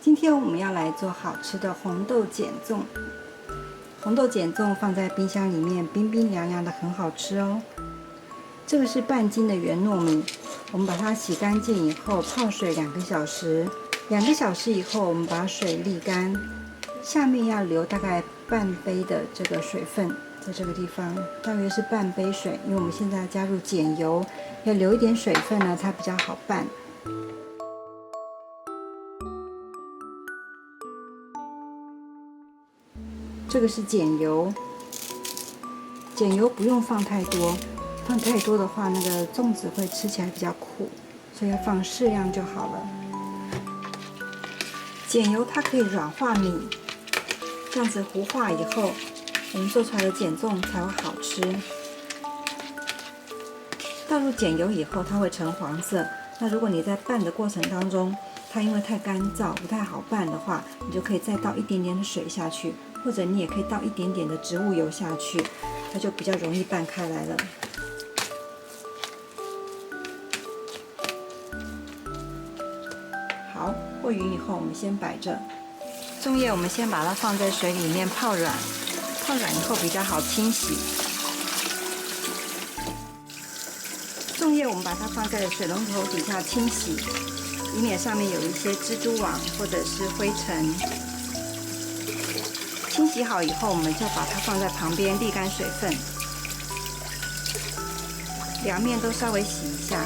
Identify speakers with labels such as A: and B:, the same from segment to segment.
A: 今天我们要来做好吃的红豆碱粽。红豆碱粽放在冰箱里面冰冰凉凉的，很好吃哦。这个是半斤的原糯米，我们把它洗干净以后泡水2个小时。2个小时以后，我们把水沥干，下面要留大概半杯的这个水分，在这个地方大约是半杯水，因为我们现在要加入碱油，要留一点水分呢，它比较好拌。这个是碱油，碱油不用放太多，放太多的话，那个粽子会吃起来比较苦，所以要放适量就好了。碱油它可以软化米，这样子糊化以后，我们做出来的碱粽才会好吃。倒入碱油以后，它会呈黄色。那如果你在拌的过程当中，它因为太干燥不太好拌的话，你就可以再倒一点点的水下去，或者你也可以倒一点点的植物油下去，它就比较容易拌开来了。好，和匀以后我们先摆着。粽叶我们先把它放在水里面泡软，泡软以后比较好清洗。粽叶我们把它放在水龙头底下清洗，以免上面有一些蜘蛛网或者是灰尘。清洗好以后，我们就把它放在旁边沥干水分，两面都稍微洗一下。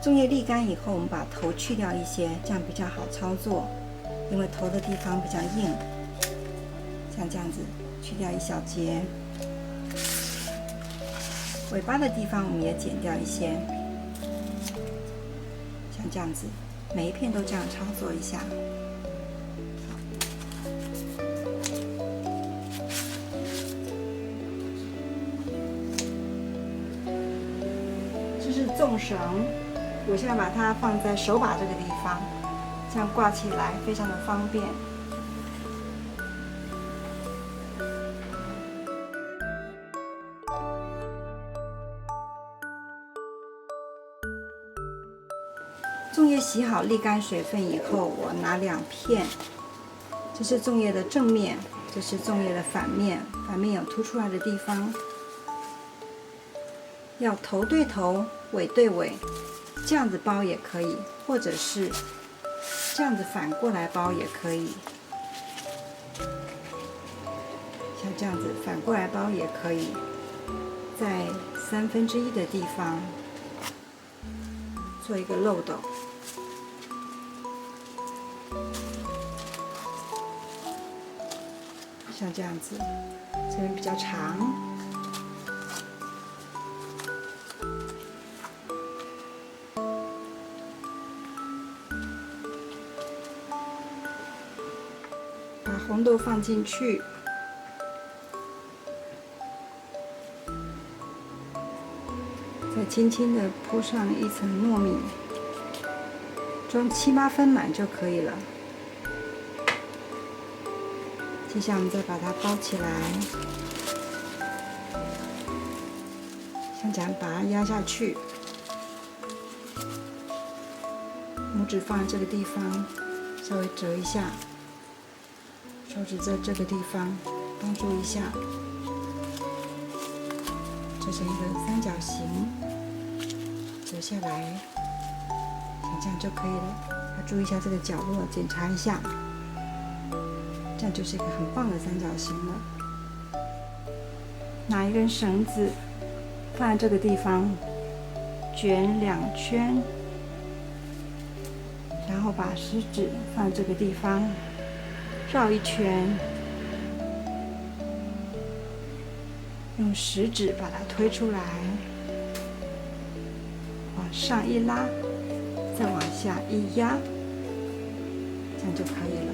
A: 粽叶沥干以后，我们把头去掉一些，这样比较好操作，因为头的地方比较硬。像这样子去掉一小节，尾巴的地方我们也剪掉一些，像这样子，每一片都这样操作一下。这是粽绳，我现在把它放在手把这个地方，这样挂起来非常的方便。粽叶洗好沥干水分以后，我拿2片，这是粽叶的正面，这是粽叶的反面，反面有凸出来的地方。要头对头，尾对尾，这样子包也可以，或者是这样子反过来包也可以。像这样子反过来包也可以，在1/3的地方做一个漏斗。像这样子，这边比较长。把红豆放进去，再轻轻的铺上一层糯米，装7、8分满就可以了。接下来我们再把它包起来，像这样把它压下去，拇指放在这个地方，稍微折一下，手指在这个地方帮助一下，折成一个3角形，折下来，像这样就可以了。要注意一下这个角落，检查一下。这样就是一个很棒的3角形了。拿一根绳子放在这个地方，卷2圈，然后把食指放在这个地方，绕一圈，用食指把它推出来，往上一拉，再往下一压，这样就可以了。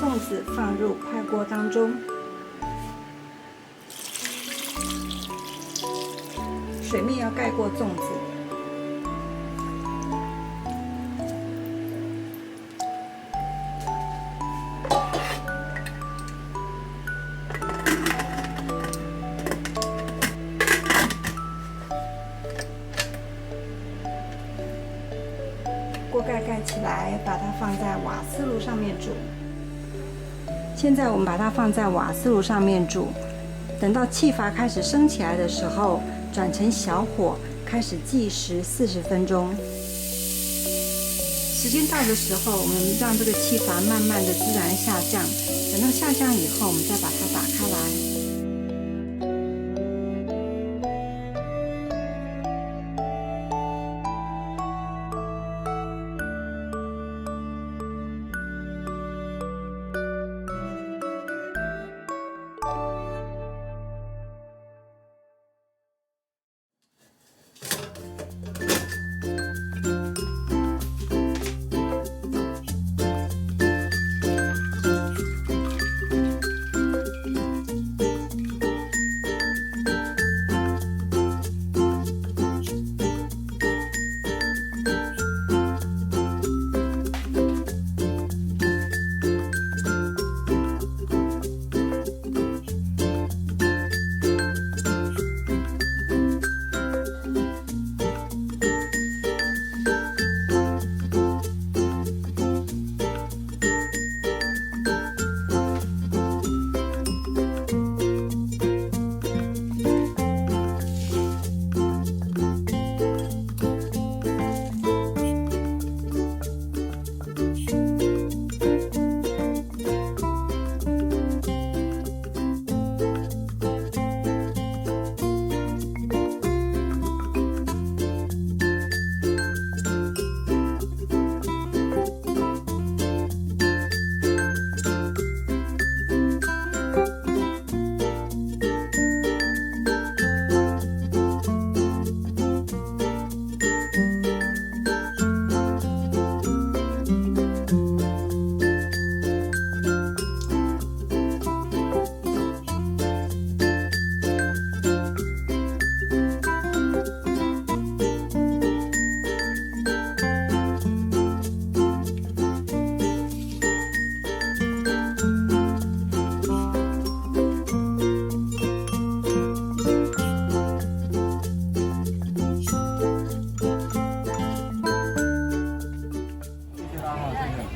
A: 粽子放入快锅当中，水面要盖过粽子。锅盖盖起来，把它放在瓦斯炉上面煮。现在我们把它放在瓦斯炉上面煮，等到气阀开始升起来的时候，转成小火，开始计时40分钟。时间到的时候，我们让这个气阀慢慢的自然下降，等到下降以后，我们再把它打开来。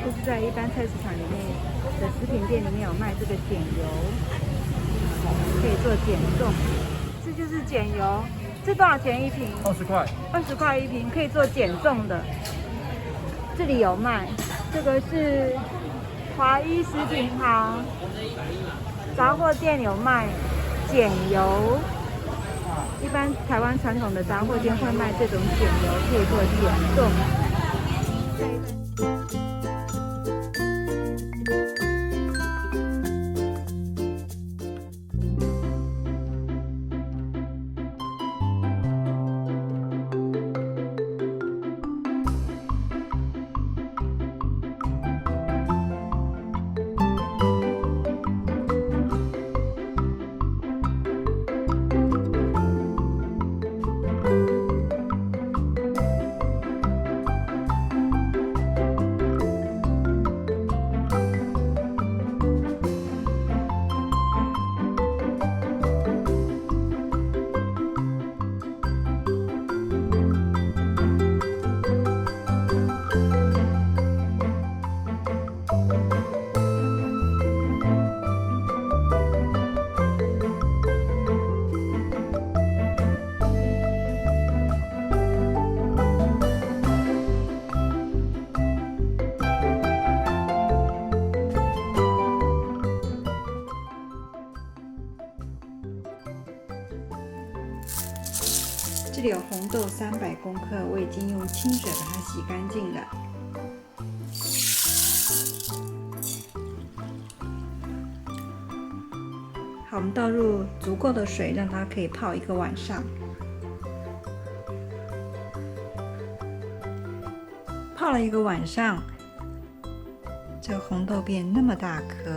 A: 就是在一般菜市场里面的食品店里面有卖这个碱油，可以做碱粽。这就是碱油，这多少钱一瓶？20块，20块一瓶，可以做碱粽的。这里有卖，这个是华一食品行杂货店有卖碱油。一般台湾传统的杂货店会卖这种碱油，可以做碱粽。这里有红豆300公克，我已经用清水把它洗干净了。好，我们倒入足够的水，让它可以泡1个晚上。泡了1个晚上，这个红豆变那么大颗。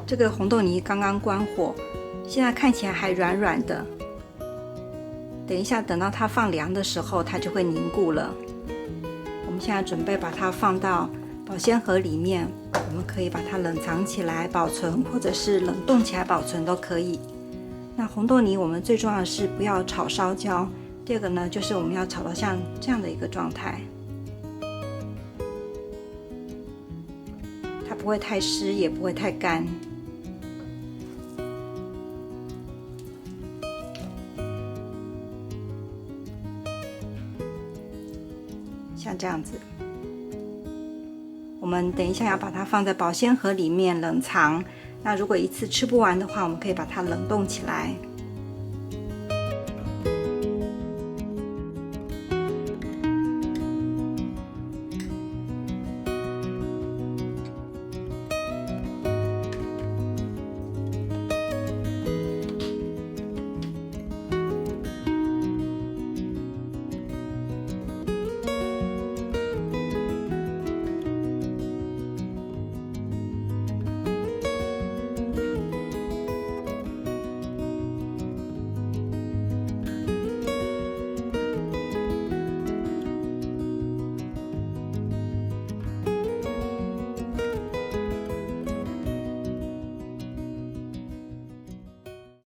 A: 这个红豆泥刚刚关火，现在看起来还软软的。等一下，等到它放凉的时候，它就会凝固了。我们现在准备把它放到保鲜盒里面，我们可以把它冷藏起来保存，或者是冷冻起来保存都可以。那红豆泥我们最重要的是不要炒烧焦，第二个呢，就是我们要炒到像这样的一个状态，它不会太湿，也不会太干。像这样子。我们等一下要把它放在保鲜盒里面冷藏。那如果一次吃不完的话，我们可以把它冷冻起来。